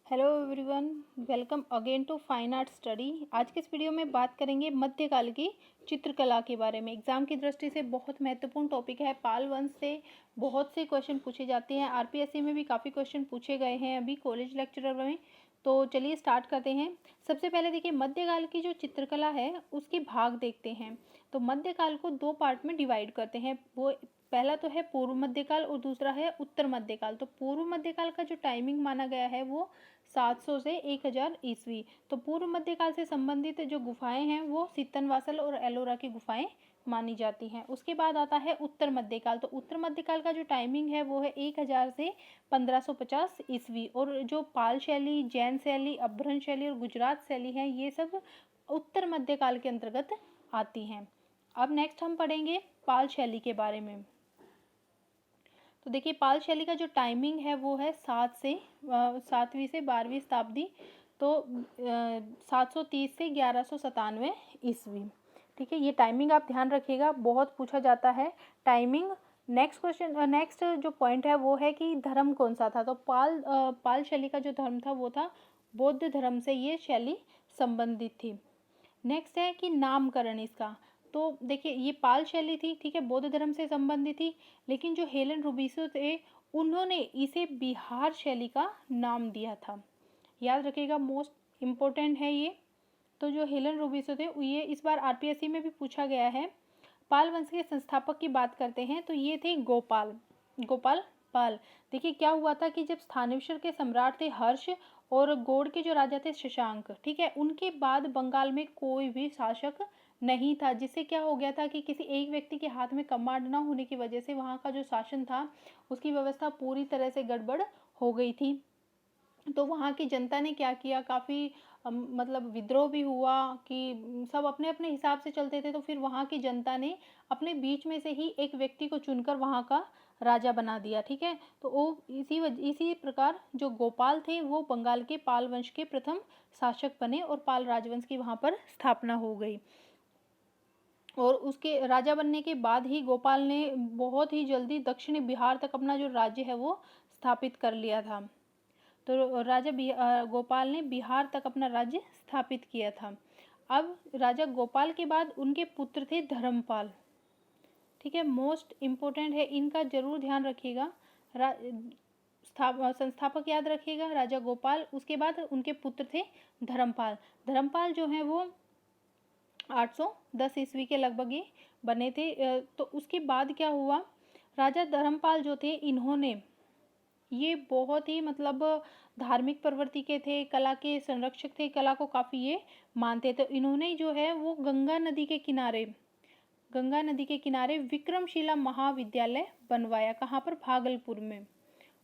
Hello everyone, welcome again to fine art study. आज के इस वीडियो में बात करेंगे मध्यकाल की चित्रकला के बारे में। एग्जाम की दृष्टि से बहुत महत्वपूर्ण टॉपिक है। पाल वंश से बहुत से क्वेश्चन पूछे जाते हैं। आरपीएससी में भी काफ़ी क्वेश्चन पूछे गए हैं अभी कॉलेज लेक्चरर में। तो चलिए स्टार्ट करते हैं। सबसे पहले देखिए, मध्यकाल की जो चित्रकला है उसके भाग देखते हैं। तो मध्यकाल को दो पार्ट में डिवाइड करते हैं। वो पहला तो है पूर्व मध्यकाल और दूसरा है उत्तर मध्यकाल। तो पूर्व मध्यकाल का जो टाइमिंग माना गया है वो 700 से 1000 ईस्वी। तो पूर्व मध्यकाल से संबंधित जो गुफाएं हैं वो सित्तनवासल और एलोरा की गुफाएं मानी जाती हैं। उसके बाद आता है उत्तर मध्यकाल। तो उत्तर मध्यकाल का जो टाइमिंग है वो है 1000 से 1550 ईस्वी। और जो पाल शैली, जैन शैली, अभ्रंश शैली और गुजरात शैली है, ये सब उत्तर मध्यकाल के अंतर्गत आती हैं। अब नेक्स्ट हम पढ़ेंगे पाल शैली के बारे में। तो देखिए, पाल शैली का जो टाइमिंग है वो है 7वीं से 12वीं शताब्दी। तो 730 से 1197 ईस्वी। ठीक है, ये टाइमिंग आप ध्यान रखिएगा, बहुत पूछा जाता है टाइमिंग। नेक्स्ट क्वेश्चन, नेक्स्ट जो पॉइंट है वो है कि धर्म कौन सा था। तो पाल शैली का जो धर्म था वो था बौद्ध धर्म से ये शैली संबंधित थी। नेक्स्ट है कि नामकरण इसका। तो देखिए, ये पाल शैली थी, ठीक है, बौद्ध धर्म से संबंधित थी। लेकिन जो हेलेन रूबिसो थे उन्होंने इसे बिहार शैली का नाम दिया था। याद रखिएगा, मोस्ट इम्पोर्टेंट है ये। तो जो हेलेन रूबिसो थे ये इस बार आरपीएससी में भी पूछा गया है। पाल वंश के संस्थापक की बात करते हैं तो ये थे गोपाल पाल। देखिए, क्या हुआ था कि जब स्थानेश्वर के सम्राट थे हर्ष और गौड़ के जो राजा थे शशांक, ठीक है, उनके बाद बंगाल में कोई भी शासक नहीं था। जिससे क्या हो गया था कि किसी एक व्यक्ति के हाथ में कमांड ना होने की वजह से वहाँ का जो शासन था उसकी व्यवस्था पूरी तरह से गड़बड़ हो गई थी। तो वहाँ की जनता ने क्या किया, काफ़ी मतलब विद्रोह भी हुआ कि सब अपने अपने हिसाब से चलते थे। तो फिर वहाँ की जनता ने अपने बीच में से ही एक व्यक्ति को चुनकर वहाँ का राजा बना दिया। ठीक है, तो वो इसी प्रकार जो गोपाल थे वो बंगाल के पाल वंश के प्रथम शासक बने और पाल राजवंश की वहाँ पर स्थापना हो गई। और उसके राजा बनने के बाद ही गोपाल ने बहुत ही जल्दी दक्षिणी बिहार तक अपना जो राज्य है वो स्थापित कर लिया था। तो गोपाल ने बिहार तक अपना राज्य स्थापित किया था। अब राजा गोपाल के बाद उनके पुत्र थे धर्मपाल। ठीक है, मोस्ट इम्पोर्टेंट है, इनका जरूर ध्यान रखिएगा। संस्थापक याद रखिएगा राजा गोपाल, उसके बाद उनके पुत्र थे धर्मपाल। धर्मपाल जो है वो 810 ईस्वी के लगभग ये बने थे। तो उसके बाद क्या हुआ, राजा धर्मपाल जो थे इन्होंने ये बहुत ही मतलब धार्मिक प्रवृत्ति के थे, कला के संरक्षक थे, कला को काफ़ी ये मानते थे। इन्होंने जो है वो गंगा नदी के किनारे विक्रमशिला महाविद्यालय बनवाया। कहाँ पर? भागलपुर में।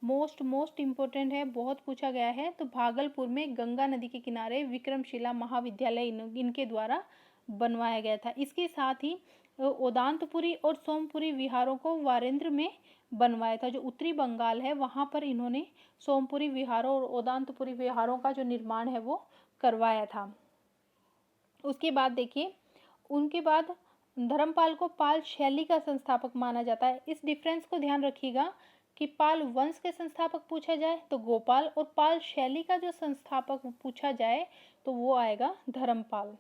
मोस्ट इम्पोर्टेंट है, बहुत पूछा गया है। तो भागलपुर में गंगा नदी के किनारे विक्रमशिला महाविद्यालय इनके द्वारा बनवाया गया था। इसके साथ ही ओदांतपुरी और सोमपुरी विहारों को वारेंद्र में बनवाया था। जो उत्तरी बंगाल है वहाँ पर इन्होंने सोमपुरी विहारों और ओदांतपुरी विहारों का जो निर्माण है वो करवाया था। उसके बाद देखिए, उनके बाद धर्मपाल को पाल शैली का संस्थापक माना जाता है। इस डिफरेंस को ध्यान रखिएगा कि पाल वंश के संस्थापक पूछा जाए तो गोपाल, और पाल शैली का जो संस्थापक पूछा जाए तो वो आएगा धर्मपाल।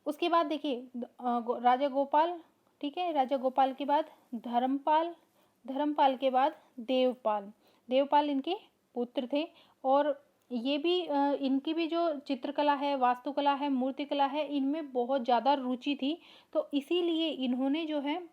उसके बाद देखिए, राजा गोपाल, ठीक है, राजा गोपाल के बाद धर्मपाल के बाद देवपाल इनके पुत्र थे। और ये भी इनकी भी जो चित्रकला है, वास्तुकला है, मूर्तिकला है, इनमें बहुत ज़्यादा रुचि थी। तो इसीलिए इन्होंने जो है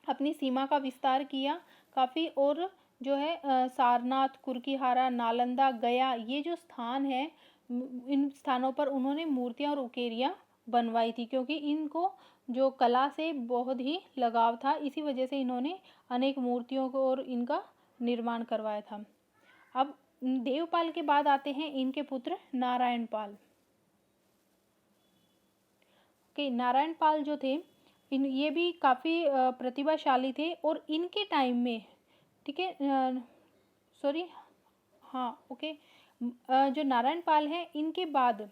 अपनी सीमा का विस्तार किया काफ़ी। और जो है सारनाथ, कुर्कीहारा, नालंदा, गया, ये जो स्थान है, इन स्थानों पर उन्होंने मूर्तियाँ और उकेरियाँ बनवाई थी, क्योंकि इनको जो कला से बहुत ही लगाव था। इसी वजह से इन्होंने अनेक मूर्तियों को और इनका निर्माण करवाया था। अब देवपाल के बाद आते हैं इनके पुत्र नारायण पाल। नारायण पाल जो थे ये भी काफ़ी प्रतिभाशाली थे। और इनके टाइम में, ठीक है, सॉरी, हाँ, ओके, जो नारायण पाल हैं इनके बाद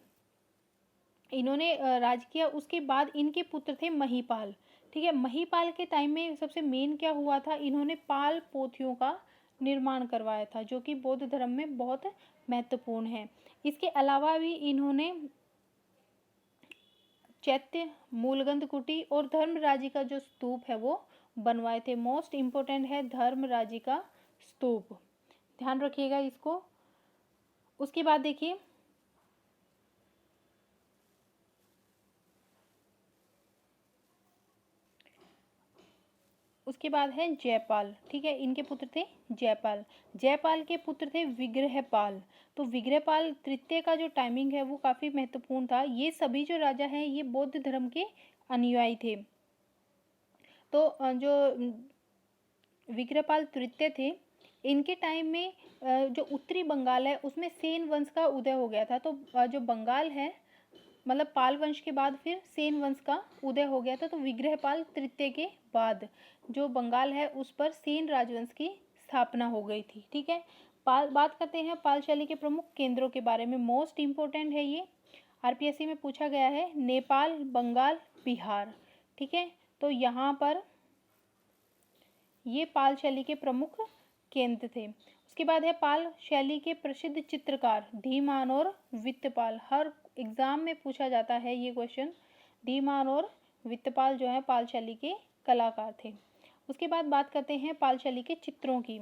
इन्होंने राज किया। उसके बाद इनके पुत्र थे महीपाल। ठीक है, महीपाल के टाइम में सबसे मेन क्या हुआ था, इन्होंने पाल पोथियों का निर्माण करवाया था, जो कि बौद्ध धर्म में बहुत महत्वपूर्ण है। इसके अलावा भी इन्होंने चैत्य, मूलगंध कुटी और धर्मराजी का जो स्तूप है वो बनवाए थे। मोस्ट इम्पोर्टेंट है धर्मराजी का स्तूप, ध्यान रखिएगा इसको। उसके बाद देखिए उसके बाद है जयपाल, ठीक है, इनके पुत्र थे जयपाल। जयपाल के पुत्र थे विग्रहपाल। तो विग्रहपाल तृतीय का जो टाइमिंग है वो काफ़ी महत्वपूर्ण था। ये सभी जो राजा हैं ये बौद्ध धर्म के अनुयायी थे। तो जो विग्रहपाल तृतीय थे, इनके टाइम में जो उत्तरी बंगाल है उसमें सेन वंश का उदय हो गया था। तो जो बंगाल है, मतलब पाल वंश के बाद फिर सेन वंश का उदय हो गया था। तो विग्रहपाल तृतीय के बाद जो बंगाल है उस पर सेन राजवंश की स्थापना हो गई थी, ठीक है। बात करते हैं पाल शैली के प्रमुख केंद्रों के बारे में। मोस्ट इम्पोर्टेंट है ये, आरपीएससी में पूछा गया है। नेपाल, बंगाल, बिहार, ठीक है। तो यहाँ पर ये पाल शैली के प्रमुख केंद्र थे। उसके बाद है पाल शैली के प्रसिद्ध चित्रकार धीमान और वित्तपाल। हर एग्जाम में पूछा जाता है ये क्वेश्चन। धीमान और वित्तपाल जो है पाल शैली के कलाकार थे। उसके बाद बात करते हैं पाल शैली के चित्रों की।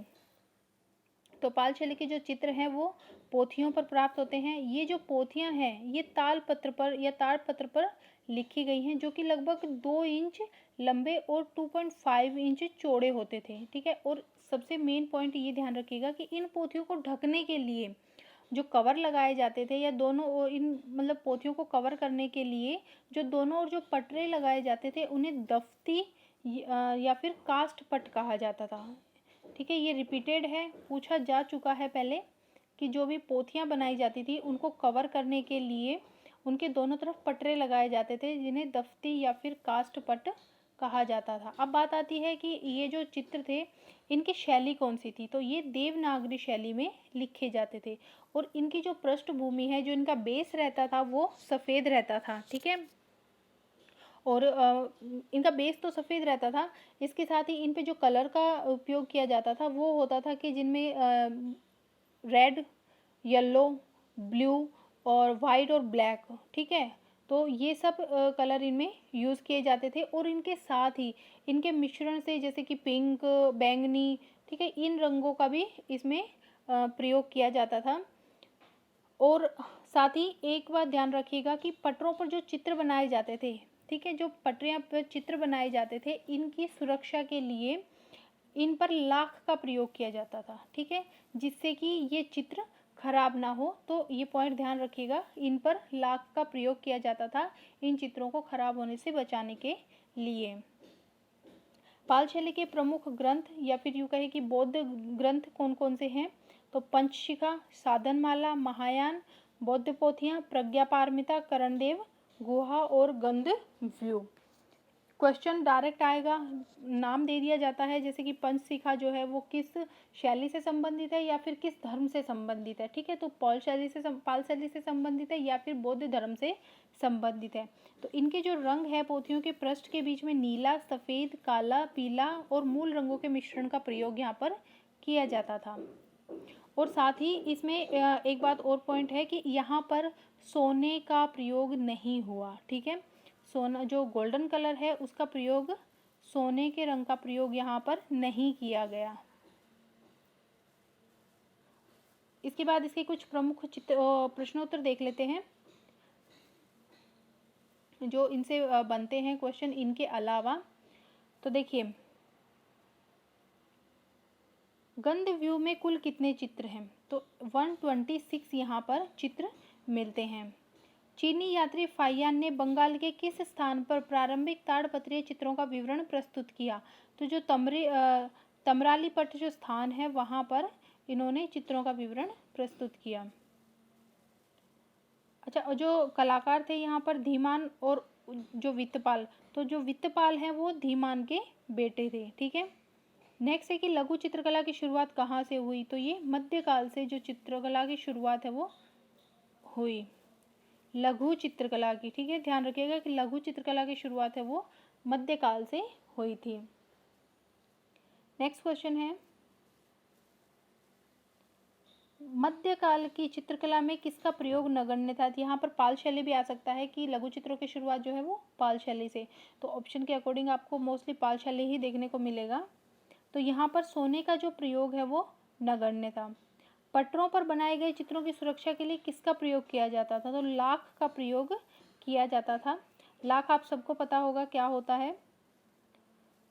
तो पाल शैली के जो चित्र हैं वो पोथियों पर प्राप्त होते हैं। ये जो पोथियां हैं ये तालपत्र पर या ताड़पत्र पर लिखी गई हैं, जो कि लगभग 2 इंच लंबे और 2.5 इंच चौड़े होते थे, ठीक है। और सबसे मेन पॉइंट ये ध्यान रखिएगा कि इन पोथियों को ढकने के लिए जो कवर लगाए जाते थे, या दोनों ओर इन मतलब पोथियों को कवर करने के लिए जो दोनों ओर जो पटरे लगाए जाते थे उन्हें दफ्ती या फिर कास्ट पट कहा जाता था, ठीक है। ये रिपीटेड है, पूछा जा चुका है पहले कि जो भी पोथियां बनाई जाती थी उनको कवर करने के लिए उनके दोनों तरफ पटरे लगाए जाते थे, जिन्हें दफ्ती या फिर कास्ट पट कहा जाता था। अब बात आती है कि ये जो चित्र थे इनकी शैली कौन सी थी। तो ये देवनागरी शैली में लिखे जाते थे, और इनकी जो पृष्ठभूमि है, जो इनका बेस रहता था वो सफ़ेद रहता था, ठीक है। और इनका बेस तो सफ़ेद रहता था, इसके साथ ही इन पे जो कलर का उपयोग किया जाता था वो होता था कि जिनमें रेड, येलो, ब्लू और वाइट और ब्लैक, ठीक है। तो ये सब कलर इनमें यूज़ किए जाते थे, और इनके साथ ही इनके मिश्रण से जैसे कि पिंक, बैंगनी, ठीक है, इन रंगों का भी इसमें प्रयोग किया जाता था। और साथ ही एक बात ध्यान रखिएगा कि पटरों पर जो चित्र बनाए जाते थे, ठीक है, जो पटरियाँ पर चित्र बनाए जाते थे इनकी सुरक्षा के लिए इन पर लाख का प्रयोग किया जाता था, ठीक है, जिससे कि ये चित्र खराब ना हो। तो ये पॉइंट ध्यान रखिएगा, इन पर लाख का प्रयोग किया जाता था इन चित्रों को खराब होने से बचाने के लिए। पाल शैली के प्रमुख ग्रंथ या फिर यूँ कहे कि बौद्ध ग्रंथ कौन कौन से हैं। तो पंचशिखा, साधनमाला, महायान, बौद्ध पोथियाँ, प्रज्ञापारमिता, करणदेव गुहा और गंध व्यू। क्वेश्चन डायरेक्ट आएगा, नाम दे दिया जाता है, जैसे कि पंचशिखा जो है वो किस शैली से संबंधित है या फिर किस धर्म से संबंधित है, ठीक है। तो पाल शैली से संबंधित है या फिर बौद्ध धर्म से संबंधित है। तो इनके जो रंग है पोथियों के पृष्ठ के बीच में नीला, सफ़ेद, काला, पीला और मूल रंगों के मिश्रण का प्रयोग यहाँ पर किया जाता था। और साथ ही इसमें एक बात और पॉइंट है कि यहाँ पर सोने का प्रयोग नहीं हुआ, ठीक है। सोना जो गोल्डन कलर है उसका प्रयोग, सोने के रंग का प्रयोग यहाँ पर नहीं किया गया। इसके बाद इसके कुछ प्रमुख प्रश्नोत्तर देख लेते हैं जो इनसे बनते हैं क्वेश्चन इनके अलावा। तो देखिए, गंध व्यू में कुल कितने चित्र हैं। तो 126 यहाँ पर चित्र मिलते हैं। चीनी यात्री फाहियान ने बंगाल के किस स्थान पर प्रारंभिक ताड़पत्रीय चित्रों का विवरण प्रस्तुत किया। तो जो तमरालीपट्ट जो स्थान है वहाँ पर इन्होंने चित्रों का विवरण प्रस्तुत किया। अच्छा, और जो कलाकार थे यहाँ पर धीमान और जो वित्तपाल, तो जो वित्तपाल हैं वो धीमान के बेटे थे, ठीक है। नेक्स्ट है कि लघु चित्रकला की शुरुआत कहाँ से हुई। तो ये मध्यकाल से जो चित्रकला की शुरुआत है वो हुई, लघु चित्रकला की, ठीक है। ध्यान रखिएगा कि लघु चित्रकला की शुरुआत है वो मध्यकाल से हुई थी। नेक्स्ट क्वेश्चन है, मध्यकाल की चित्रकला में किसका प्रयोग नगण्य था? यहाँ पर पाल शैली भी आ सकता है कि लघु चित्रों की शुरुआत जो है वो पाल शैली से, तो ऑप्शन के अकॉर्डिंग आपको मोस्टली पाल शैली ही देखने को मिलेगा। तो यहाँ पर सोने का जो प्रयोग है वो नगण्य था। पटरों पर बनाए गए चित्रों की सुरक्षा के लिए किसका प्रयोग किया जाता था? तो लाख का प्रयोग किया जाता था। लाख आप सबको पता होगा क्या होता है।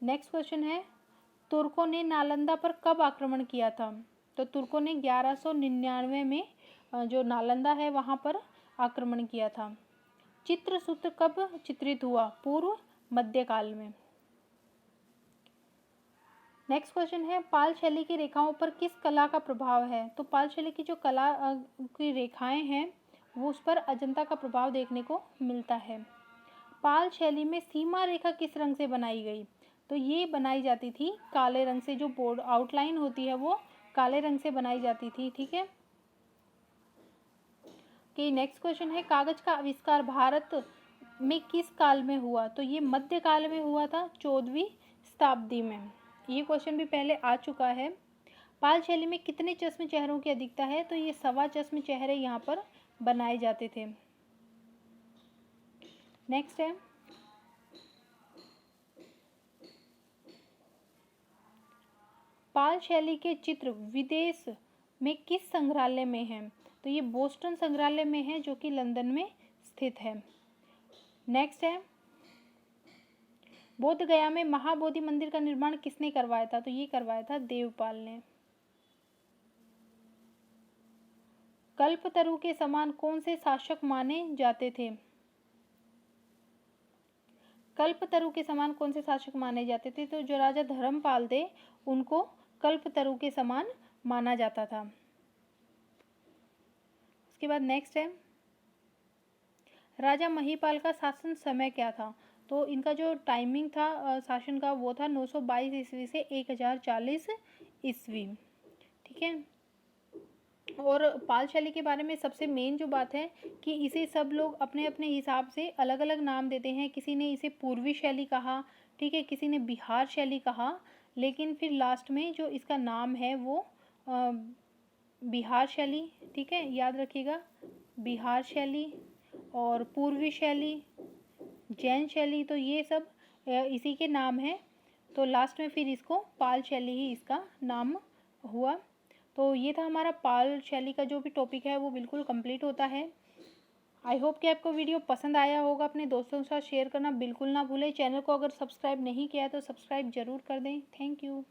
नेक्स्ट क्वेश्चन है, तुर्कों ने नालंदा पर कब आक्रमण किया था? तो तुर्कों ने 1199 में जो नालंदा है वहाँ पर आक्रमण किया था। चित्रसूत्र कब चित्रित हुआ? पूर्व मध्यकाल में। नेक्स्ट क्वेश्चन है, पाल शैली की रेखाओं पर किस कला का प्रभाव है? तो पाल शैली की जो कला की रेखाएं हैं वो उस पर अजंता का प्रभाव देखने को मिलता है। पाल शैली में सीमा रेखा किस रंग से बनाई गई? तो ये बनाई जाती थी काले रंग से, जो बोर्ड आउटलाइन होती है वो काले रंग से बनाई जाती थी। ठीक है कि नेक्स्ट क्वेश्चन है, कागज का आविष्कार भारत में किस काल में हुआ? तो ये मध्यकाल में हुआ था, 14वीं शताब्दी में। ये क्वेश्चन भी पहले आ चुका है। पाल शैली में कितने चश्म चेहरों की अधिकता है? तो ये 1.25 चश्म चेहरे यहाँ पर बनाए जाते थे। नेक्स्ट है, पाल शैली के चित्र विदेश में किस संग्रहालय में हैं? तो ये बोस्टन संग्रहालय में है जो कि लंदन में स्थित है। नेक्स्ट है, बोध गया में महाबोधि मंदिर का निर्माण किसने करवाया था? तो ये करवाया था देवपाल ने। कल्पतरु के समान कौन से शासक माने जाते थे? कल्पतरु के समान कौन से शासक माने जाते थे? तो जो राजा धर्मपाल थे उनको कल्पतरु के समान माना जाता था। उसके बाद नेक्स्ट है, राजा महिपाल का शासन समय क्या था? तो इनका जो टाइमिंग था शासन का वो था 922 ईस्वी से 1040 ईस्वी। ठीक है, और पाल शैली के बारे में सबसे मेन जो बात है कि इसे सब लोग अपने अपने हिसाब से अलग अलग नाम देते हैं। किसी ने इसे पूर्वी शैली कहा, ठीक है, किसी ने बिहार शैली कहा, लेकिन फिर लास्ट में जो इसका नाम है वो बिहार शैली, ठीक है, याद रखिएगा, बिहार शैली और पूर्वी शैली, जैन शैली, तो ये सब इसी के नाम हैं। तो लास्ट में फिर इसको पाल शैली ही इसका नाम हुआ। तो ये था हमारा पाल शैली का जो भी टॉपिक है वो बिल्कुल कंप्लीट होता है। आई होप कि आपको वीडियो पसंद आया होगा। अपने दोस्तों के साथ शेयर करना बिल्कुल ना भूलें। चैनल को अगर सब्सक्राइब नहीं किया है तो सब्सक्राइब ज़रूर कर दें। Thank you.